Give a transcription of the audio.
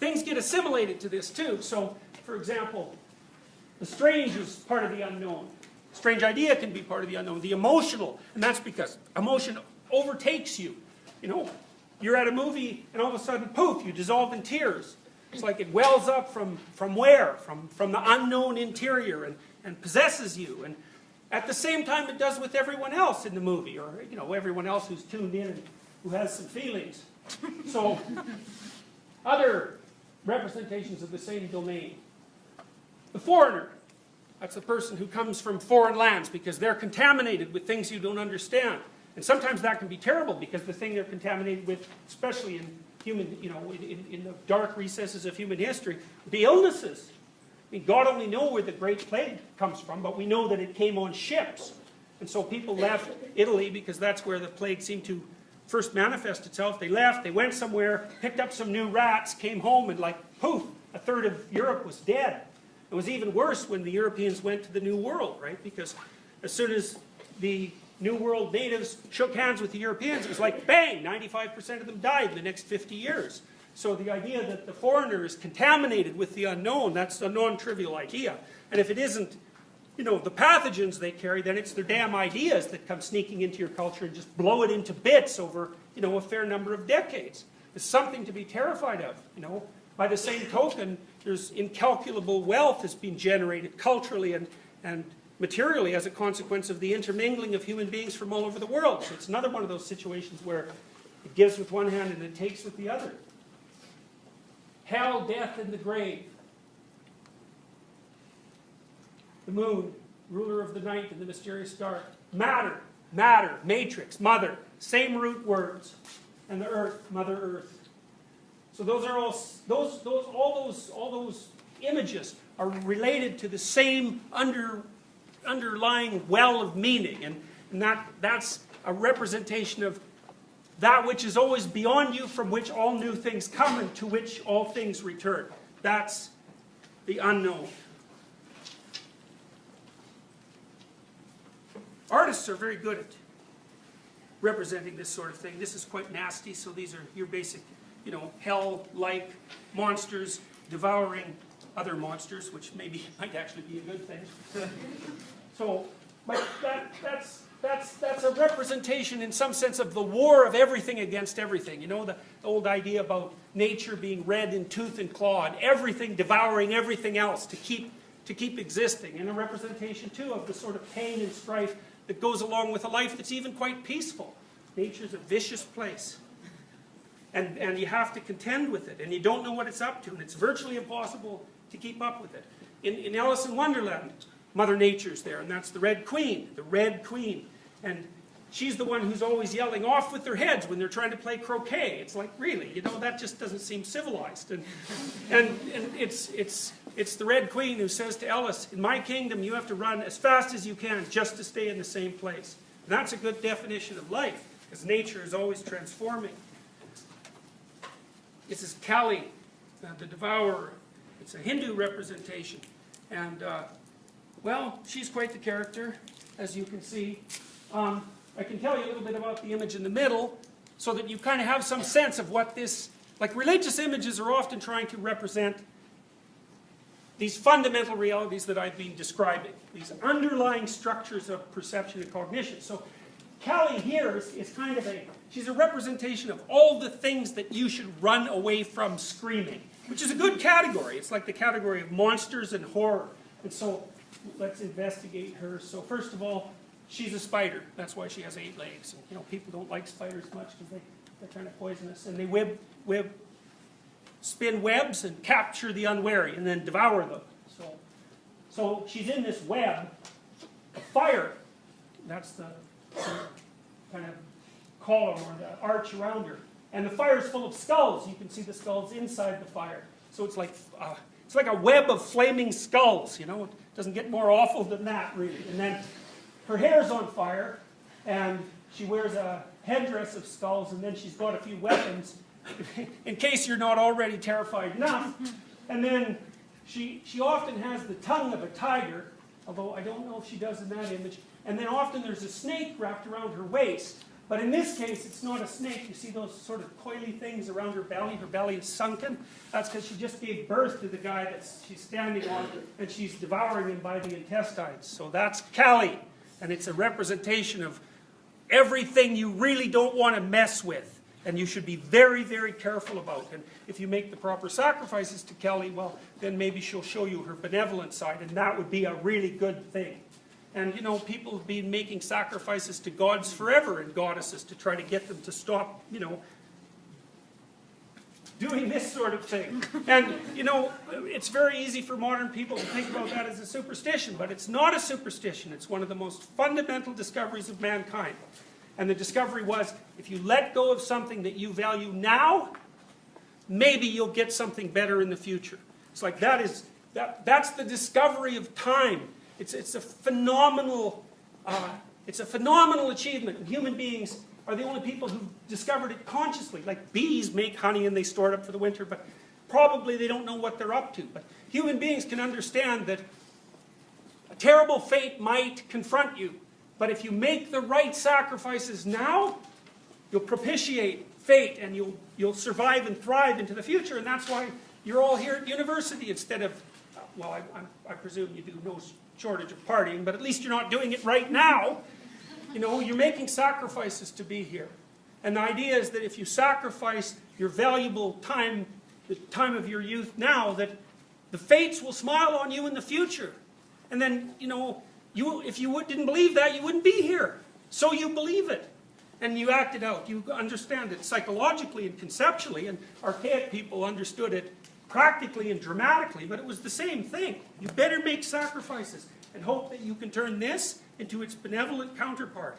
things get assimilated to this too. So, for example, the strange is part of the unknown. Strange idea can be part of the unknown. The emotional, and that's because emotion overtakes you. You know, you're at a movie and all of a sudden, poof, you dissolve in tears. It's like it wells up from where? From the unknown interior and possesses you. And at the same time it does with everyone else in the movie, or you know, everyone else who's tuned in and who has some feelings. So, other representations of the same domain. The foreigner. That's the person who comes from foreign lands because they're contaminated with things you don't understand. And sometimes that can be terrible because the thing they're contaminated with, especially in human, you know, in the dark recesses of human history, would be illnesses. I mean, God only knows where the Great Plague comes from, but we know that it came on ships. And so people left Italy because that's where the plague seemed to first manifest itself. They left, they went somewhere, picked up some new rats, came home, and like, poof, a third of Europe was dead. It was even worse when the Europeans went to the New World, right? Because as soon as the New World natives shook hands with the Europeans, it was like, bang, 95% of them died in the next 50 years. So the idea that the foreigner is contaminated with the unknown, that's a non-trivial idea. And if it isn't, you know, the pathogens they carry, then it's their damn ideas that come sneaking into your culture and just blow it into bits over, you know, a fair number of decades. It's something to be terrified of, you know. By the same token, there's incalculable wealth has been generated culturally and materially as a consequence of the intermingling of human beings from all over the world. So it's another one of those situations where it gives with one hand and it takes with the other. Hell, death, and the grave. The moon, ruler of the night and the mysterious dark. Matter, matrix, mother, same root words. And the earth, Mother Earth. So those are all those images are related to the same underlying well of meaning, and that's a representation of that which is always beyond you, from which all new things come, and to which all things return. That's the unknown. Artists are very good at representing this sort of thing. This is quite nasty, so these are your basic, you know, hell-like monsters devouring other monsters, which maybe might actually be a good thing. So, but that's a representation in some sense of the war of everything against everything. You know, the old idea about nature being red in tooth and claw, and everything devouring everything else to keep existing, and a representation too of the sort of pain and strife that goes along with a life that's even quite peaceful. Nature's a vicious place. And you have to contend with it, and you don't know what it's up to, and it's virtually impossible to keep up with it. In Alice in Wonderland, Mother Nature's there, and that's the Red Queen, and she's the one who's always yelling off with their heads when they're trying to play croquet. It's like, really, you know, that just doesn't seem civilized. And it's the Red Queen who says to Alice, in my kingdom you have to run as fast as you can just to stay in the same place. And that's a good definition of life, because nature is always transforming. This is Kali, the devourer. It's a Hindu representation. And, well, she's quite the character, as you can see. I can tell you a little bit about the image in the middle, so that you kind of have some sense of what this... Like, religious images are often trying to represent these fundamental realities that I've been describing, these underlying structures of perception and cognition. So, Kali here is kind of she's a representation of all the things that you should run away from screaming, which is a good category. It's like the category of monsters and horror. And so, let's investigate her. So first of all, she's a spider. That's why she has 8 legs. And, you know, people don't like spiders much because they're kind of poisonous. And they spin webs and capture the unwary and then devour them. So she's in this web of fire. That's the kind of column or the arch around her. And the fire is full of skulls. You can see the skulls inside the fire. So it's like a web of flaming skulls, you know. It doesn't get more awful than that, really. And then her hair's on fire, and she wears a headdress of skulls, and then she's got a few weapons, in case you're not already terrified enough. And then she often has the tongue of a tiger, although I don't know if she does in that image. And then often there's a snake wrapped around her waist, But in this case, it's not a snake. You see those sort of coily things around her belly is sunken? That's because she just gave birth to the guy that she's standing on, and she's devouring him by the intestines. So that's Kali, and it's a representation of everything you really don't want to mess with, and you should be very, very careful about. And if you make the proper sacrifices to Kali, well, then maybe she'll show you her benevolent side, and that would be a really good thing. And you know, people have been making sacrifices to gods forever and goddesses to try to get them to stop, you know, doing this sort of thing. And you know, it's very easy for modern people to think about that as a superstition, but it's not a superstition. It's one of the most fundamental discoveries of mankind. And the discovery was, if you let go of something that you value now, maybe you'll get something better in the future. It's like that's the discovery of time. It's a phenomenal achievement. Human beings are the only people who've discovered it consciously. Like bees make honey and they store it up for the winter, but probably they don't know what they're up to. But human beings can understand that a terrible fate might confront you, but if you make the right sacrifices now, you'll propitiate fate and you'll survive and thrive into the future. And that's why you're all here at university instead of, well, I presume you do no shortage of partying, but at least you're not doing it right now. You know, you're making sacrifices to be here. And the idea is that if you sacrifice your valuable time, the time of your youth now, that the fates will smile on you in the future. And then, you know, if you didn't believe that, you wouldn't be here. So you believe it. And you act it out. You understand it psychologically and conceptually, and archaic people understood it practically and dramatically, but it was the same thing. You better make sacrifices and hope that you can turn this into its benevolent counterpart.